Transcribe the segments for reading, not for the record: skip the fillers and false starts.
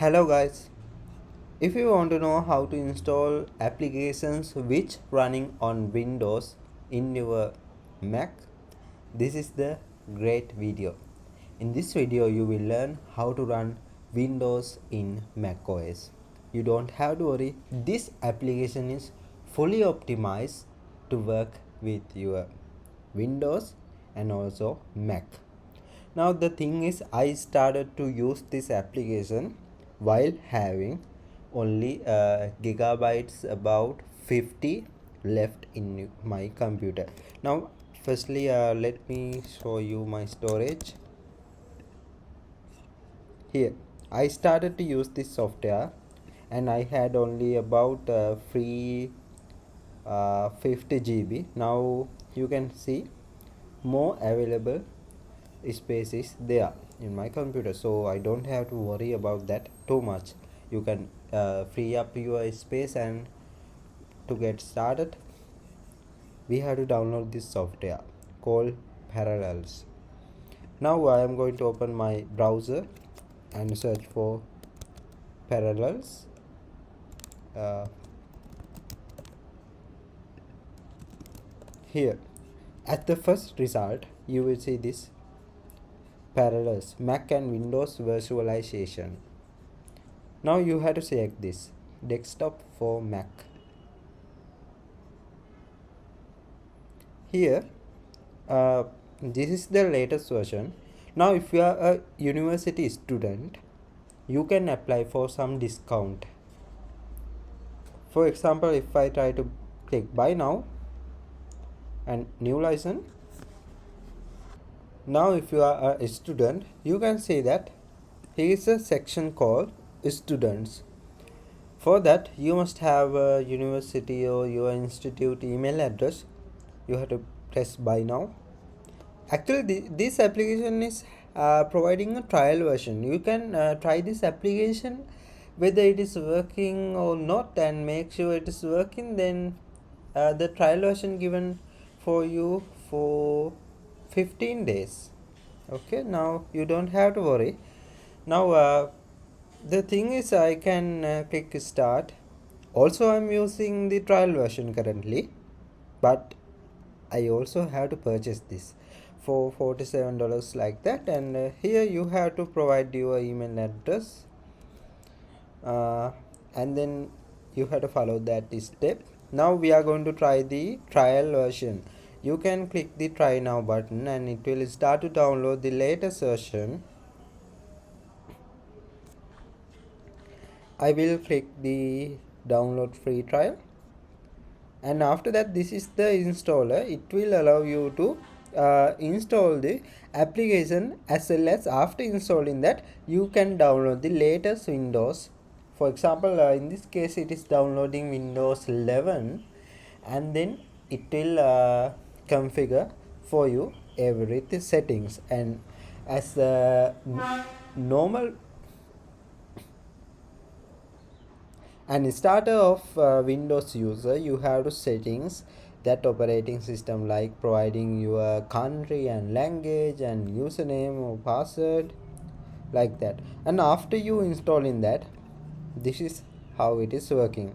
Hello guys, if you want to know how to install applications which running on Windows in your Mac, this is the great video. In this video you will learn how to run Windows in macOS. You don't have to worry, this application is fully optimized to work with your Windows and also Mac. Now the thing is, I started to use this application while having only gigabytes about 50 left in my computer. Now firstly let me show you my storage. Here I started to use this software and I had only about free 50 GB. Now you can see more available space is there in my computer, so I don't have to worry about that too much. You can free up your space, and to get started we have to download this software called Parallels. Now I am going to open my browser and search for Parallels. Here at the first result you will see this Parallels Mac and Windows virtualization. Now you have to select this desktop for Mac. Here this is the latest version. Now if you are a university student, you can apply for some discount. For example, if I try to click buy now and new license, now if you are a student, you can see that here is a section called students. For that you must have a university or your institute email address. You have to press buy now. Actually this application is providing a trial version. You can try this application whether it is working or not and make sure it is working. Then the trial version given for you for 15 days. Okay, now you don't have to worry. Now the thing is, I can click start. Also I'm using the trial version currently, but I also have to purchase this for $47 like that. And here you have to provide your email address, and then you have to follow that step. Now we are going to try the trial version. You can click the try now button and it will start to download the latest version. I will click the download free trial, and after that this is the installer. It will allow you to install the application, as well as after installing that you can download the latest Windows. For example, in this case it is downloading Windows 11, and then it will configure for you every settings. And as a normal and starter of Windows user, you have to settings that operating system, like providing your country and language and username or password, like that. And after you installing that, this is how it is working.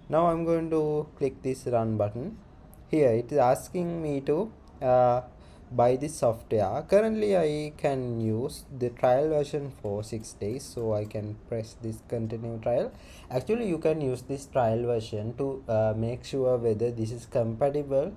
Now I'm going to click this run button. Here it is asking me to buy this software. Currently I can use the trial version for 6 days, so I can press this continue trial. Actually you can use this trial version to make sure whether this is compatible,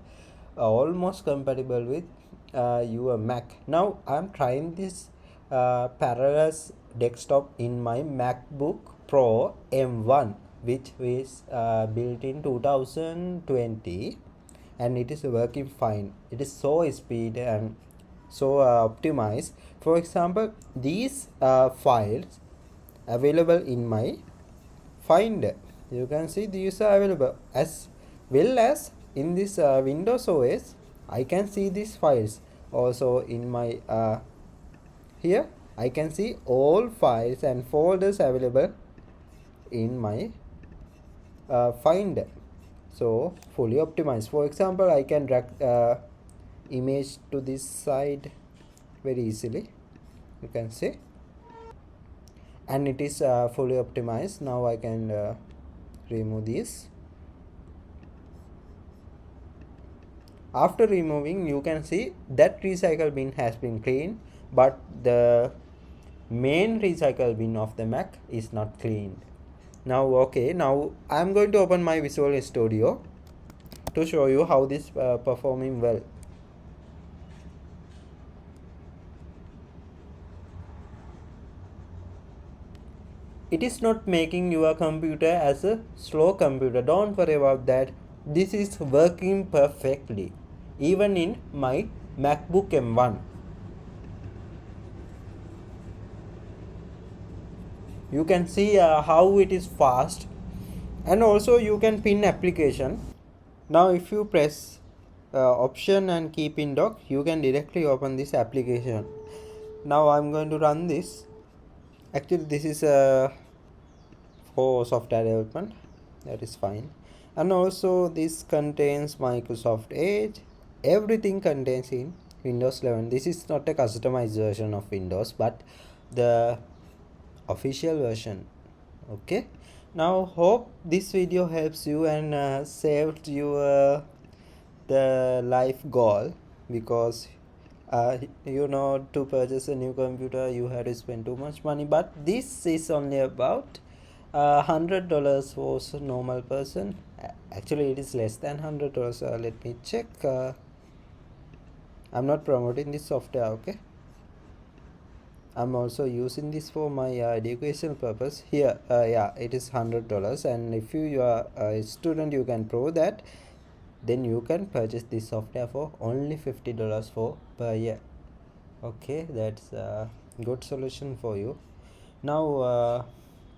almost compatible with your Mac. Now I'm trying this Parallels desktop in my MacBook Pro M1, which is built in 2020, and it is working fine. It is so speed and so optimized. For example, these files available in my Finder, you can see these are available, as well as in this Windows OS I can see these files also in my here I can see all files and folders available in my Finder. So fully optimized. For example, I can drag image to this side very easily. You can see and it is fully optimized. Now I can remove this. After removing, you can see that recycle bin has been cleaned, but the main recycle bin of the Mac is not cleaned. Now okay, now I'm going to open my Visual Studio to show you how this performing well. It is not making your computer as a slow computer. Don't worry about that. This is working perfectly, even in my MacBook M1. You can see how it is fast, and also you can pin application. Now if you press option and keep in dock, you can directly open this application. Now I'm going to run this. Actually this is for software development, that is fine. And also this contains Microsoft Edge. Everything contains in Windows 11. This is not a customized version of Windows, but the official version. Okay, now hope this video helps you and saved you the life goal, because you know, to purchase a new computer you have to spend too much money, but this is only about $100 for a normal person. Actually it is less than $100. Let me check. I'm not promoting this software, okay. I'm also using this for my educational purpose. Here yeah, it is $100, and if you are a student, you can prove that, then you can purchase this software for only $50 for per year. Okay, that's a good solution for you. Now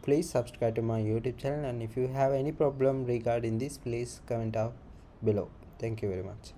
please subscribe to my YouTube channel, and if you have any problem regarding this, please comment out below. Thank you very much.